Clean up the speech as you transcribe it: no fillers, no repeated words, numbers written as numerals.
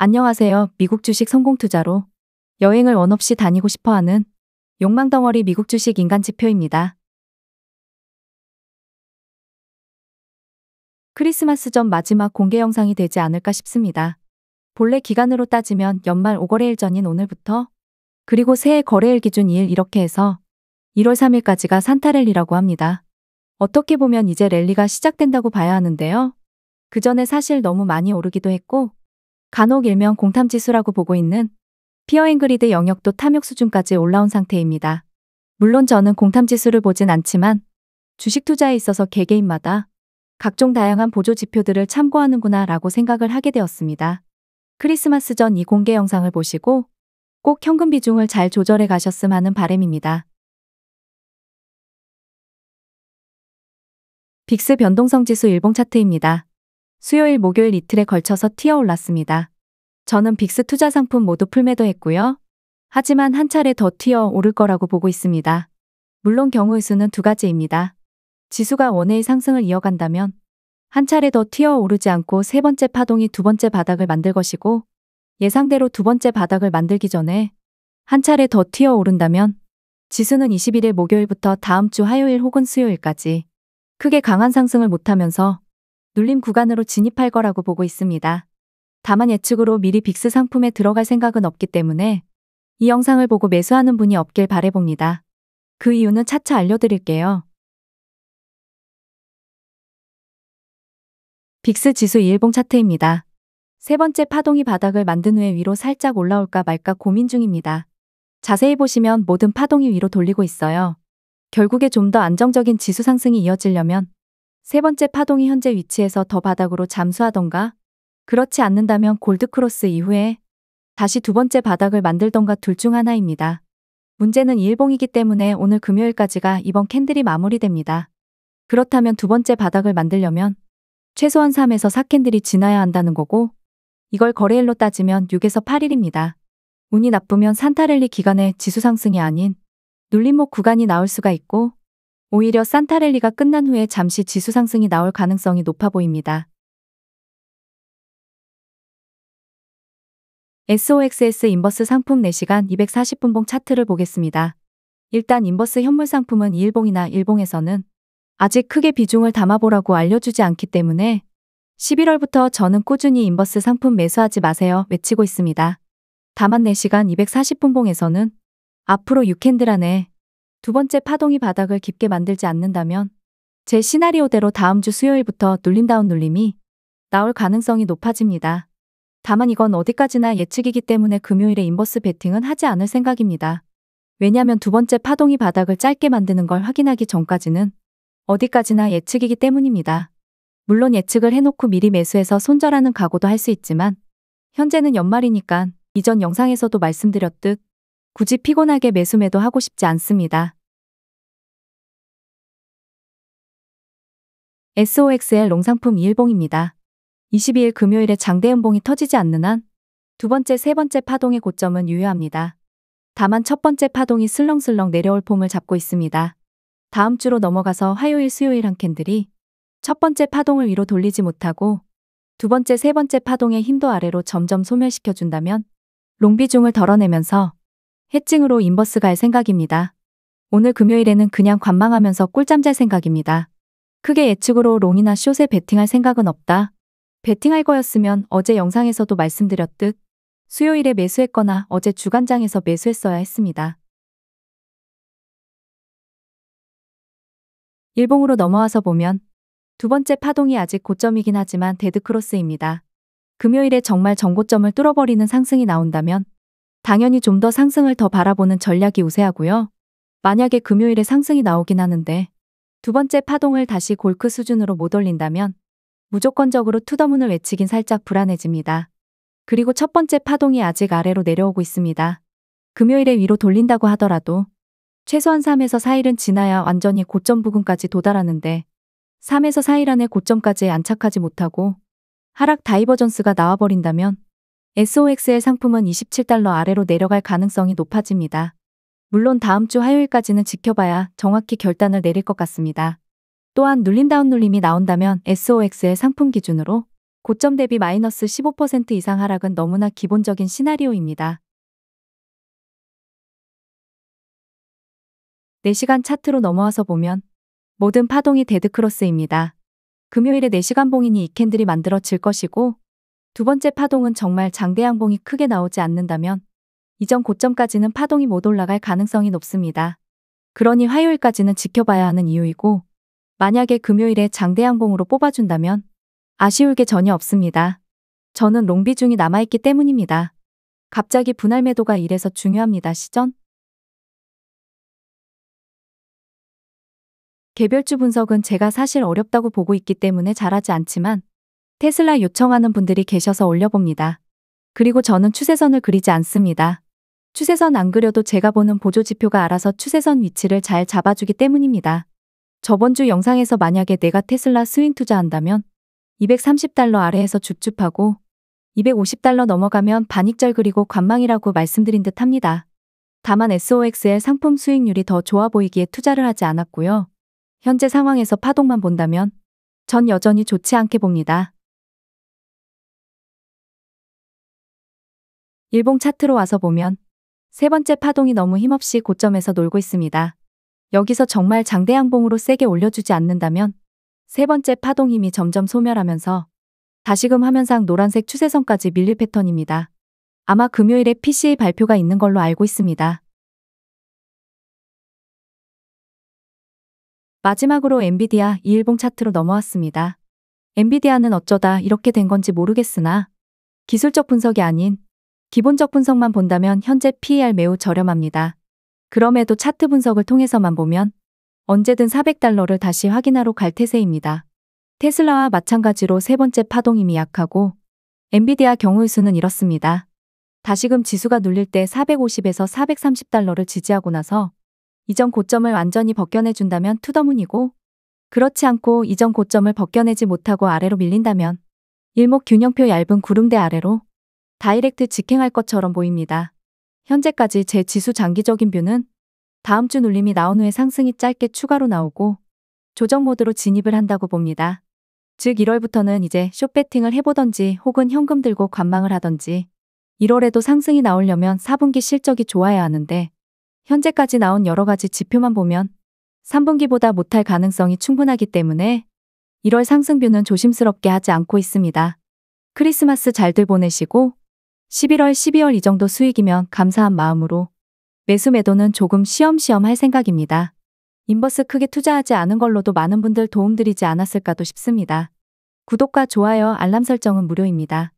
안녕하세요. 미국 주식 성공 투자로 여행을 원 없이 다니고 싶어 하는 욕망덩어리 미국 주식 인간 지표입니다. 크리스마스 전 마지막 공개 영상이 되지 않을까 싶습니다. 본래 기간으로 따지면 연말 5거래일 전인 오늘부터 그리고 새해 거래일 기준 2일 이렇게 해서 1월 3일까지가 산타랠리라고 합니다. 어떻게 보면 이제 랠리가 시작된다고 봐야 하는데요. 그 전에 사실 너무 많이 오르기도 했고 간혹 일명 공탐지수라고 보고 있는 피어앵그리드 영역도 탐욕 수준까지 올라온 상태입니다. 물론 저는 공탐지수를 보진 않지만 주식 투자에 있어서 개개인마다 각종 다양한 보조 지표들을 참고하는구나 라고 생각을 하게 되었습니다. 크리스마스 전 이 공개 영상을 보시고 꼭 현금 비중을 잘 조절해 가셨음 하는 바람입니다. 빅스 변동성 지수 일봉 차트입니다. 수요일 목요일 이틀에 걸쳐서 튀어 올랐습니다. 저는 빅스 투자 상품 모두 풀매도했고요. 하지만 한 차례 더 튀어 오를 거라고 보고 있습니다. 물론 경우의 수는 두 가지입니다. 지수가 원회의 상승을 이어간다면 한 차례 더 튀어 오르지 않고 세 번째 파동이 두 번째 바닥을 만들 것이고 예상대로 두 번째 바닥을 만들기 전에 한 차례 더 튀어 오른다면 지수는 21일 목요일부터 다음 주 화요일 혹은 수요일까지 크게 강한 상승을 못하면서 눌림 구간으로 진입할 거라고 보고 있습니다. 다만 예측으로 미리 빅스 상품에 들어갈 생각은 없기 때문에 이 영상을 보고 매수하는 분이 없길 바라봅니다. 그 이유는 차차 알려드릴게요. 빅스 지수 2일봉 차트입니다. 세 번째 파동이 바닥을 만든 후에 위로 살짝 올라올까 말까 고민 중입니다. 자세히 보시면 모든 파동이 위로 돌리고 있어요. 결국에 좀 더 안정적인 지수 상승이 이어지려면 세 번째 파동이 현재 위치에서 더 바닥으로 잠수하던가 그렇지 않는다면 골드크로스 이후에 다시 두 번째 바닥을 만들던가 둘 중 하나입니다. 문제는 2일봉이기 때문에 오늘 금요일까지가 이번 캔들이 마무리됩니다. 그렇다면 두 번째 바닥을 만들려면 최소한 3에서 4캔들이 지나야 한다는 거고 이걸 거래일로 따지면 6에서 8일입니다. 운이 나쁘면 산타랠리 기간에 지수 상승이 아닌 눌림목 구간이 나올 수가 있고 오히려 산타랠리가 끝난 후에 잠시 지수 상승이 나올 가능성이 높아 보입니다. SOXS 인버스 상품 4시간 240분봉 차트를 보겠습니다. 일단 인버스 현물 상품은 2일봉이나 일봉에서는 아직 크게 비중을 담아보라고 알려주지 않기 때문에 11월부터 저는 꾸준히 인버스 상품 매수하지 마세요 외치고 있습니다. 다만 4시간 240분봉에서는 앞으로 6캔들 안에 두 번째 파동이 바닥을 깊게 만들지 않는다면 제 시나리오대로 다음 주 수요일부터 눌림다운 눌림이 나올 가능성이 높아집니다. 다만 이건 어디까지나 예측이기 때문에 금요일에 인버스 베팅은 하지 않을 생각입니다. 왜냐면 두 번째 파동이 바닥을 짧게 만드는 걸 확인하기 전까지는 어디까지나 예측이기 때문입니다. 물론 예측을 해놓고 미리 매수해서 손절하는 각오도 할 수 있지만 현재는 연말이니까 이전 영상에서도 말씀드렸듯 굳이 피곤하게 매수매도 하고 싶지 않습니다. SOXL 롱상품 2일봉입니다. 22일 금요일에 장대음봉이 터지지 않는 한 두 번째, 세 번째 파동의 고점은 유효합니다. 다만 첫 번째 파동이 슬렁슬렁 내려올 폼을 잡고 있습니다. 다음 주로 넘어가서 화요일, 수요일 한 캔들이 첫 번째 파동을 위로 돌리지 못하고 두 번째, 세 번째 파동의 힘도 아래로 점점 소멸시켜준다면 롱 비중을 덜어내면서 해칭으로 인버스 갈 생각입니다. 오늘 금요일에는 그냥 관망하면서 꿀잠 잘 생각입니다. 크게 예측으로 롱이나 숏에 베팅할 생각은 없다. 베팅할 거였으면 어제 영상에서도 말씀드렸듯 수요일에 매수했거나 어제 주간장에서 매수했어야 했습니다. 일봉으로 넘어와서 보면 두 번째 파동이 아직 고점이긴 하지만 데드크로스입니다. 금요일에 정말 정고점을 뚫어버리는 상승이 나온다면 당연히 좀 더 상승을 더 바라보는 전략이 우세하고요. 만약에 금요일에 상승이 나오긴 하는데 두 번째 파동을 다시 골크 수준으로 못 올린다면 무조건적으로 투더문을 외치긴 살짝 불안해집니다. 그리고 첫 번째 파동이 아직 아래로 내려오고 있습니다. 금요일에 위로 돌린다고 하더라도 최소한 3에서 4일은 지나야 완전히 고점 부근까지 도달하는데 3에서 4일 안에 고점까지 안착하지 못하고 하락 다이버전스가 나와버린다면 SOXL 상품은 27달러 아래로 내려갈 가능성이 높아집니다. 물론 다음 주 화요일까지는 지켜봐야 정확히 결단을 내릴 것 같습니다. 또한 눌림다운 눌림이 나온다면 SOXL 상품 기준으로 고점 대비 마이너스 15% 이상 하락은 너무나 기본적인 시나리오입니다. 4시간 차트로 넘어와서 보면 모든 파동이 데드크로스입니다. 금요일에 4시간 봉인이 이 캔들이 만들어질 것이고, 두 번째 파동은 정말 장대양봉이 크게 나오지 않는다면 이전 고점까지는 파동이 못 올라갈 가능성이 높습니다. 그러니 화요일까지는 지켜봐야 하는 이유이고, 만약에 금요일에 장대양봉으로 뽑아준다면 아쉬울 게 전혀 없습니다. 저는 롱 비중이 남아있기 때문입니다. 갑자기 분할 매도가 이래서 중요합니다. 시전? 개별주 분석은 제가 사실 어렵다고 보고 있기 때문에 잘하지 않지만 테슬라 요청하는 분들이 계셔서 올려봅니다. 그리고 저는 추세선을 그리지 않습니다. 추세선 안 그려도 제가 보는 보조지표가 알아서 추세선 위치를 잘 잡아주기 때문입니다. 저번 주 영상에서 만약에 내가 테슬라 스윙 투자한다면 230달러 아래에서 줍줍하고 250달러 넘어가면 반익절 그리고 관망이라고 말씀드린 듯 합니다. 다만 SOXL 상품 수익률이 더 좋아 보이기에 투자를 하지 않았고요. 현재 상황에서 파동만 본다면 전 여전히 좋지 않게 봅니다. 일봉 차트로 와서 보면 세 번째 파동이 너무 힘없이 고점에서 놀고 있습니다. 여기서 정말 장대양봉으로 세게 올려주지 않는다면 세 번째 파동 힘이 점점 소멸하면서 다시금 화면상 노란색 추세선까지 밀릴 패턴입니다. 아마 금요일에 PCA 발표가 있는 걸로 알고 있습니다. 마지막으로 엔비디아 2일봉 차트로 넘어왔습니다. 엔비디아는 어쩌다 이렇게 된 건지 모르겠으나 기술적 분석이 아닌 기본적 분석만 본다면 현재 PER 매우 저렴합니다. 그럼에도 차트 분석을 통해서만 보면 언제든 400달러를 다시 확인하러 갈 태세입니다. 테슬라와 마찬가지로 세 번째 파동 힘이 약하고 엔비디아 경우의 수는 이렇습니다. 다시금 지수가 눌릴 때 450에서 430달러를 지지하고 나서 이전 고점을 완전히 벗겨내준다면 투더문이고, 그렇지 않고 이전 고점을 벗겨내지 못하고 아래로 밀린다면 일목균형표 얇은 구름대 아래로 다이렉트 직행할 것처럼 보입니다. 현재까지 제 지수 장기적인 뷰는 다음 주 눌림이 나온 후에 상승이 짧게 추가로 나오고 조정 모드로 진입을 한다고 봅니다. 즉 1월부터는 이제 숏배팅을 해보던지 혹은 현금 들고 관망을 하던지, 1월에도 상승이 나오려면 4분기 실적이 좋아야 하는데 현재까지 나온 여러 가지 지표만 보면 3분기보다 못할 가능성이 충분하기 때문에 1월 상승뷰는 조심스럽게 하지 않고 있습니다. 크리스마스 잘들 보내시고 11월, 12월 이 정도 수익이면 감사한 마음으로 매수 매도는 조금 쉬엄쉬엄 할 생각입니다. 인버스 크게 투자하지 않은 걸로도 많은 분들 도움드리지 않았을까도 싶습니다. 구독과 좋아요, 알람 설정은 무료입니다.